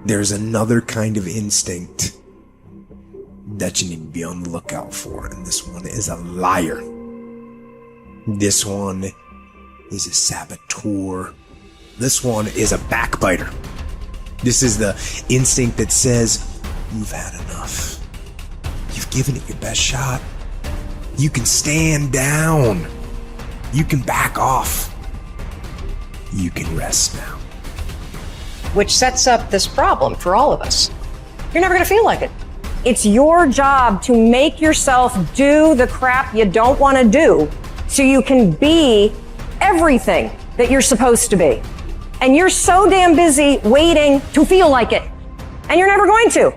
there's another kind of instinct that you need to be on the lookout for, and this one is a liar. This one is a saboteur. This one is a backbiter. This is the instinct that says, you've had enough. You've given it your best shot. You can stand down. You can back off. You can rest now. Which sets up this problem for all of us. You're never going to feel like it. It's your job to make yourself do the crap you don't want to do so you can be everything that you're supposed to be. And you're so damn busy waiting to feel like it. And you're never going to.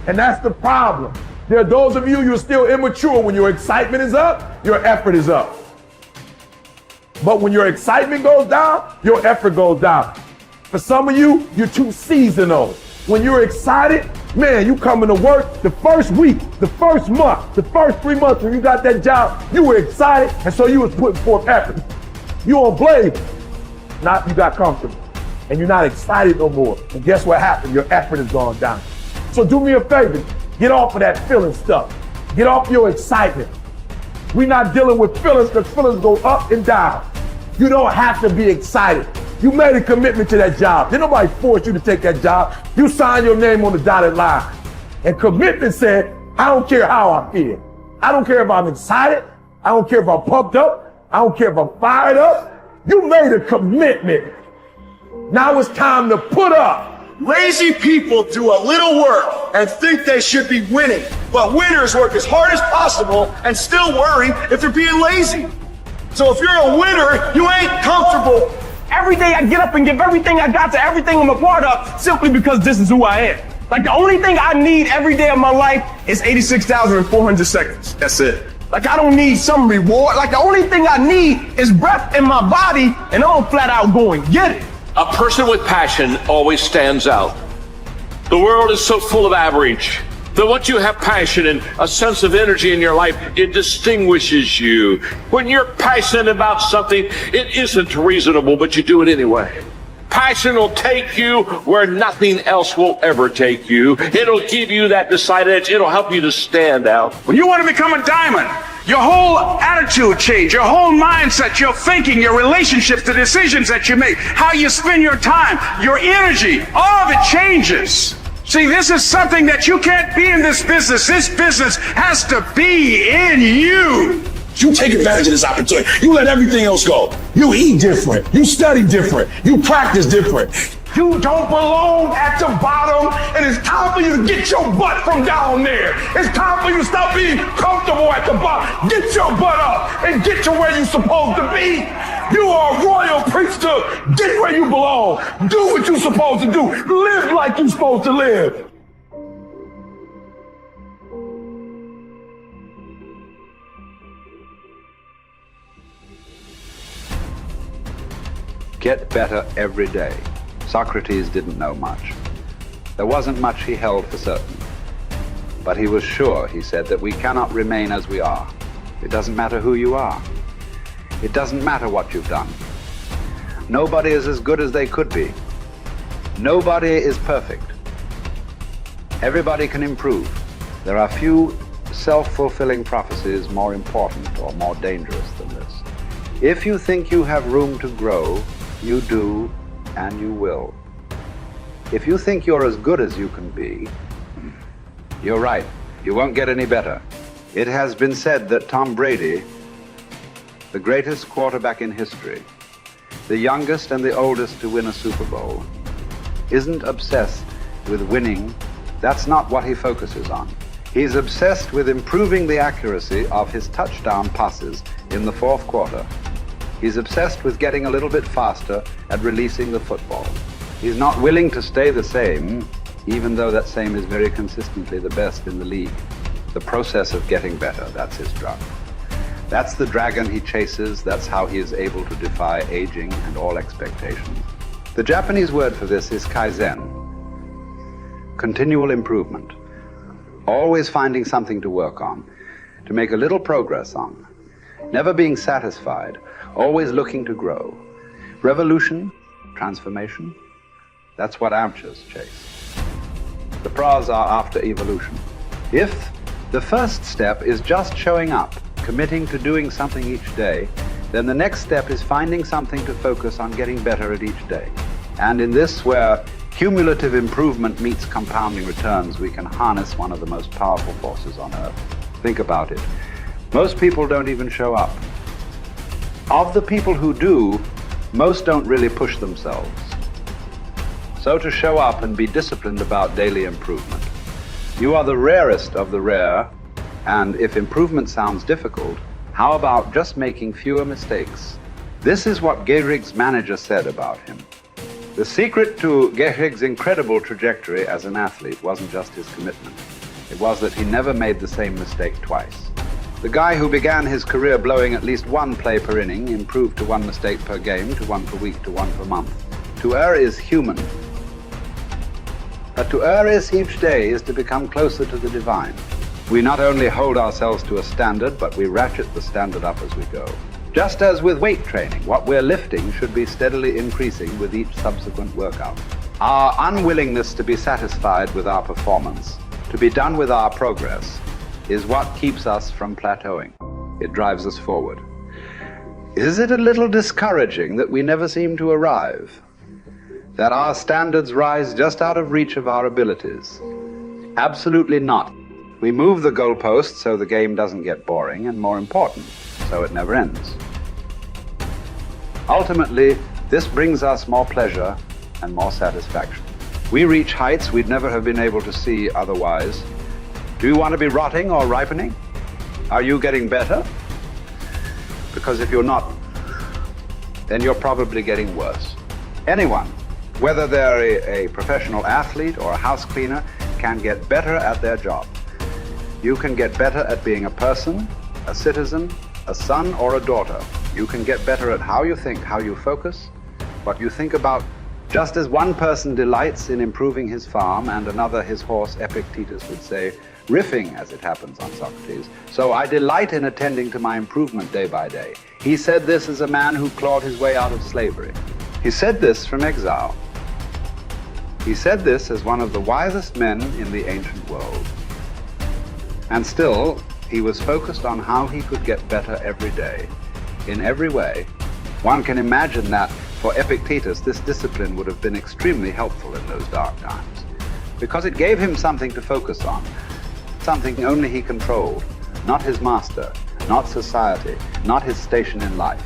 And that's the problem. There are those of you, you're still immature. When your excitement is up, your effort is up. But when your excitement goes down, your effort goes down. For some of you, you're too seasonal. When you're excited, man, you coming to work the first week, the first month, the first 3 months when you got that job, you were excited, and so you was putting forth effort. You on blade. Now you got comfortable, and you're not excited no more. And guess what happened? Your effort has gone down. So do me a favor, get off of that feeling stuff. Get off your excitement. We're not dealing with feelings because feelings go up and down. You don't have to be excited. You made a commitment to that job. Did nobody force you to take that job? You signed your name on the dotted line. And commitment said, I don't care how I feel. I don't care if I'm excited. I don't care if I'm pumped up. I don't care if I'm fired up. You made a commitment. Now it's time to put up. Lazy people do a little work and think they should be winning, but winners work as hard as possible and still worry if they're being lazy. So if you're a winner, you ain't comfortable. Every day I get up and give everything I got to everything I'm a part of simply because this is who I am. Like the only thing I need every day of my life is 86,400 seconds. That's it. Like I don't need some reward. Like the only thing I need is breath in my body, and I'm flat out going get it. A person with passion always stands out. The world is so full of average that once you have passion and a sense of energy in your life, it distinguishes you. When you're passionate about something, it isn't reasonable, but you do it anyway. Passion will take you where nothing else will ever take you. It'll give you that decided edge. It'll help you to stand out. When you want to become a diamond, your whole attitude change, your whole mindset, your thinking, your relationships, the decisions that you make, how you spend your time, your energy, all of it changes. See, this is something that you can't be in this business. This business has to be in you. You take advantage of this opportunity. You let everything else go. You eat different. You study different. You practice different. You don't belong at the bottom, and it's time for you to get your butt from down there. It's time for you to stop being comfortable at the bottom. Get your butt up and get to where you're supposed to be. You are a royal priesthood. Get where you belong. Do what you're supposed to do. Live like you're supposed to live. Get better every day. Socrates didn't know much. There wasn't much he held for certain. But he was sure, he said, that we cannot remain as we are. It doesn't matter who you are. It doesn't matter what you've done. Nobody is as good as they could be. Nobody is perfect. Everybody can improve. There are few self-fulfilling prophecies more important or more dangerous than this. If you think you have room to grow, you do, and you will. If you think you're as good as you can be, you're right. You won't get any better. It has been said that Tom Brady, the greatest quarterback in history, the youngest and the oldest to win a Super Bowl, isn't obsessed with winning. That's not what he focuses on. He's obsessed with improving the accuracy of his touchdown passes in the fourth quarter. He's obsessed with getting a little bit faster at releasing the football. He's not willing to stay the same, even though that same is very consistently the best in the league. The process of getting better, that's his drug. That's the dragon he chases. That's how he is able to defy aging and all expectations. The Japanese word for this is kaizen, continual improvement. Always finding something to work on, to make a little progress on. Never being satisfied, always looking to grow. Revolution, transformation, that's what amateurs chase. The pros are after evolution. If the first step is just showing up, committing to doing something each day, then the next step is finding something to focus on getting better at each day. And in this, where cumulative improvement meets compounding returns, we can harness one of the most powerful forces on earth. Think about it. Most people don't even show up. Of the people who do, most don't really push themselves. So to show up and be disciplined about daily improvement. You are the rarest of the rare, and if improvement sounds difficult, how about just making fewer mistakes? This is what Gehrig's manager said about him. The secret to Gehrig's incredible trajectory as an athlete wasn't just his commitment. It was that he never made the same mistake twice. The guy who began his career blowing at least one play per inning improved to one mistake per game, to one per week, to one per month. To err is human. But to err is each day is to become closer to the divine. We not only hold ourselves to a standard, but we ratchet the standard up as we go. Just as with weight training, what we're lifting should be steadily increasing with each subsequent workout. Our unwillingness to be satisfied with our performance, to be done with our progress, is what keeps us from plateauing. It drives us forward. Is it a little discouraging that we never seem to arrive? That our standards rise just out of reach of our abilities? Absolutely not. We move the goalposts so the game doesn't get boring, and more important, so it never ends. Ultimately, this brings us more pleasure and more satisfaction. We reach heights we'd never have been able to see otherwise. Do you want to be rotting or ripening? Are you getting better? Because if you're not, then you're probably getting worse. Anyone, whether they're a professional athlete or a house cleaner, can get better at their job. You can get better at being a person, a citizen, a son or a daughter. You can get better at how you think, how you focus, what you think about. Just as one person delights in improving his farm and another his horse, Epictetus would say, riffing as it happens on Socrates, so I delight in attending to my improvement day by day. He said this as a man who clawed his way out of slavery. He said this from exile. He said this as one of the wisest men in the ancient world. And still, he was focused on how he could get better every day, in every way. One can imagine that for Epictetus, this discipline would have been extremely helpful in those dark times, because it gave him something to focus on, something only he controlled, not his master, not society, not his station in life.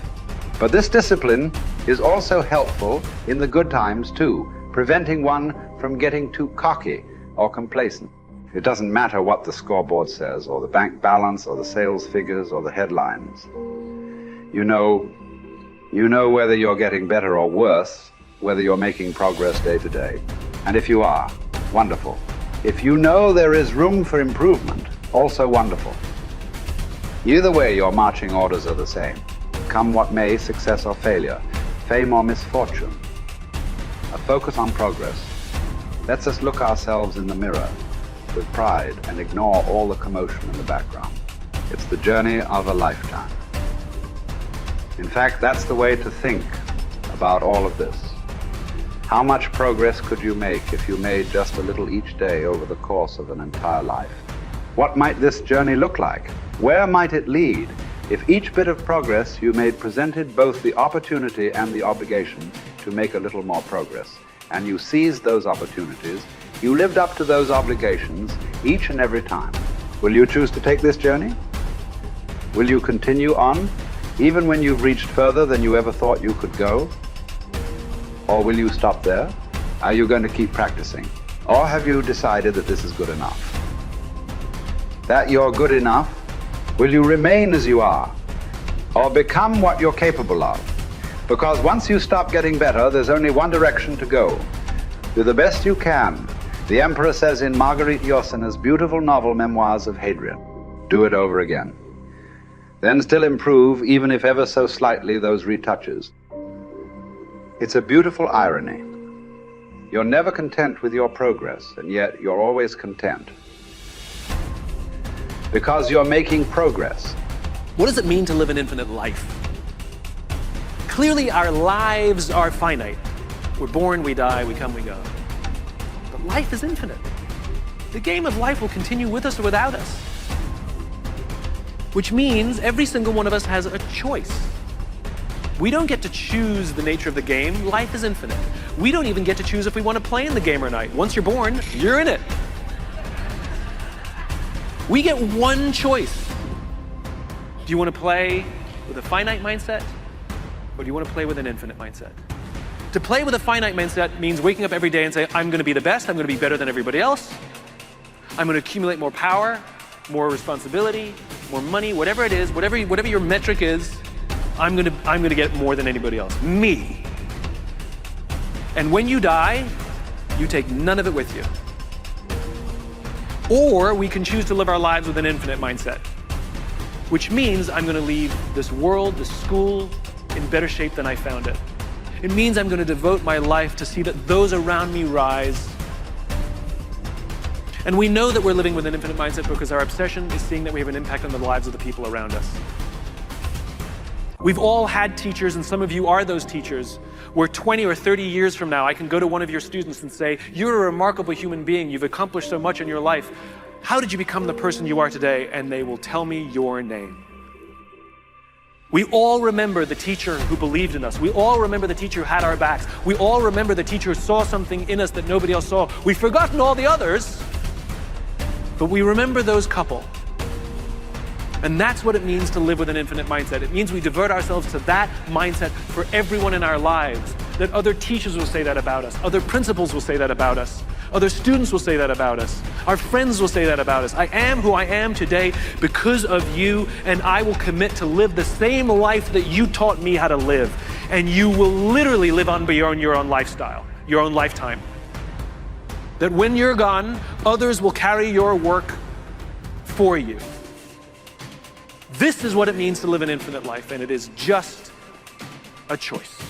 But this discipline is also helpful in the good times too, preventing one from getting too cocky or complacent. It doesn't matter what the scoreboard says, or the bank balance, or the sales figures, or the headlines. You know whether you're getting better or worse, whether you're making progress day to day. And if you are, wonderful. If you know there is room for improvement, also wonderful. Either way, your marching orders are the same. Come what may, success or failure, fame or misfortune. A focus on progress lets us look ourselves in the mirror with pride and ignore all the commotion in the background. It's the journey of a lifetime. In fact, that's the way to think about all of this. How much progress could you make if you made just a little each day over the course of an entire life? What might this journey look like? Where might it lead if each bit of progress you made presented both the opportunity and the obligation to make a little more progress, and you seized those opportunities, you lived up to those obligations each and every time? Will you choose to take this journey? Will you continue on, even when you've reached further than you ever thought you could go? Or will you stop there? Are you going to keep practicing? Or have you decided that this is good enough? That you're good enough? Will you remain as you are? Or become what you're capable of? Because once you stop getting better, there's only one direction to go. Do the best you can. The Emperor says in Marguerite Yourcenar's beautiful novel Memoirs of Hadrian, do it over again. Then still improve, even if ever so slightly, those retouches. It's a beautiful irony. You're never content with your progress, and yet you're always content. Because you're making progress. What does it mean to live an infinite life? Clearly, our lives are finite. We're born, we die, we come, we go. But life is infinite. The game of life will continue with us or without us. Which means every single one of us has a choice. We don't get to choose the nature of the game. Life is infinite. We don't even get to choose if we want to play in the game or not. Once you're born, you're in it. We get one choice. Do you want to play with a finite mindset, or do you want to play with an infinite mindset? To play with a finite mindset means waking up every day and say, I'm going to be the best, I'm going to be better than everybody else, I'm going to accumulate more power, more responsibility, more money, whatever it is, whatever your metric is, I'm going to get more than anybody else. Me. And when you die, you take none of it with you. Or we can choose to live our lives with an infinite mindset, which means I'm going to leave this world, this school, in better shape than I found it. It means I'm going to devote my life to see that those around me rise. And we know that we're living with an infinite mindset because our obsession is seeing that we have an impact on the lives of the people around us. We've all had teachers, and some of you are those teachers, where 20 or 30 years from now, I can go to one of your students and say, you're a remarkable human being, you've accomplished so much in your life. How did you become the person you are today? And they will tell me your name. We all remember the teacher who believed in us. We all remember the teacher who had our backs. We all remember the teacher who saw something in us that nobody else saw. We've forgotten all the others, but we remember those couple. And that's what it means to live with an infinite mindset. It means we divert ourselves to that mindset for everyone in our lives. That other teachers will say that about us. Other principals will say that about us. Other students will say that about us. Our friends will say that about us. I am who I am today because of you, and I will commit to live the same life that you taught me how to live. And you will literally live on beyond your own lifestyle, your own lifetime. That when you're gone, others will carry your work for you. This is what it means to live an infinite life, and it is just a choice.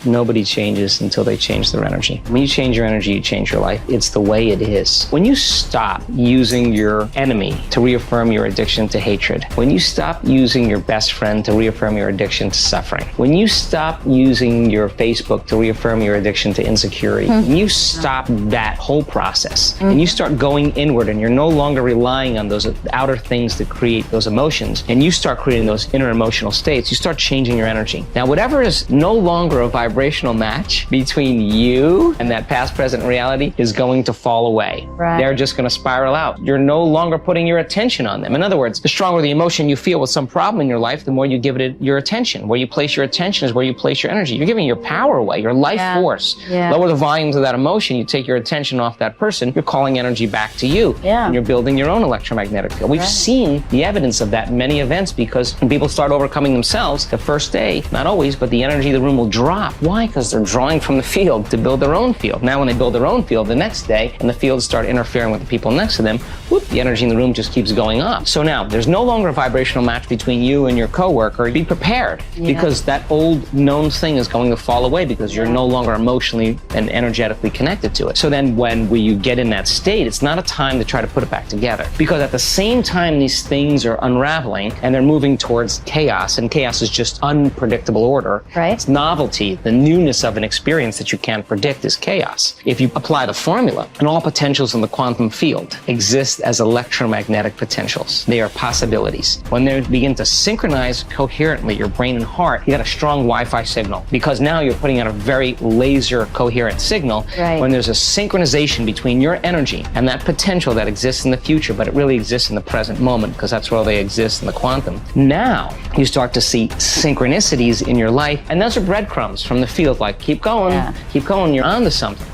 Nobody changes until they change their energy. When you change your energy, you change your life. It's the way it is. When you stop using your enemy to reaffirm your addiction to hatred, when you stop using your best friend to reaffirm your addiction to suffering, when you stop using your Facebook to reaffirm your addiction to insecurity, when you stop that whole process and you start going inward and you're no longer relying on those outer things to create those emotions, and you start creating those inner emotional states, you start changing your energy. Now, whatever is no longer a vibrational match between you and that past, present reality is going to fall away. Right. They're just going to spiral out. You're no longer putting your attention on them. In other words, the stronger the emotion you feel with some problem in your life, the more you give it your attention. Where you place your attention is where you place your energy. You're giving your power away, your life force. Yeah. Lower the volumes of that emotion, you take your attention off that person, you're calling energy back to you. Yeah. And you're building your own electromagnetic field. We've seen the evidence of that in many events, because when people start overcoming themselves, the first day, not always, but the energy of the room will drop. Why? Because they're drawing from the field to build their own field. Now when they build their own field the next day and the fields start interfering with the people next to them, whoop, the energy in the room just keeps going up. So now there's no longer a vibrational match between you and your coworker. Be prepared, because that old known thing is going to fall away because you're no longer emotionally and energetically connected to it. So then when you get in that state, it's not a time to try to put it back together, because at the same time these things are unraveling and they're moving towards chaos, and chaos is just unpredictable order. Right. It's novelty, the newness of an experience that you can't predict is chaos. If you apply the formula, and all potentials in the quantum field exist as electromagnetic potentials. They are possibilities. When they begin to synchronize coherently, your brain and heart, you got a strong Wi-Fi signal, because now you're putting out a very laser coherent signal. Right. When there's a synchronization between your energy and that potential that exists in the future, but it really exists in the present moment, because that's where they exist in the quantum. Now you start to see synchronicities in your life, and those are breadcrumbs from the field, like keep going, you're on to something.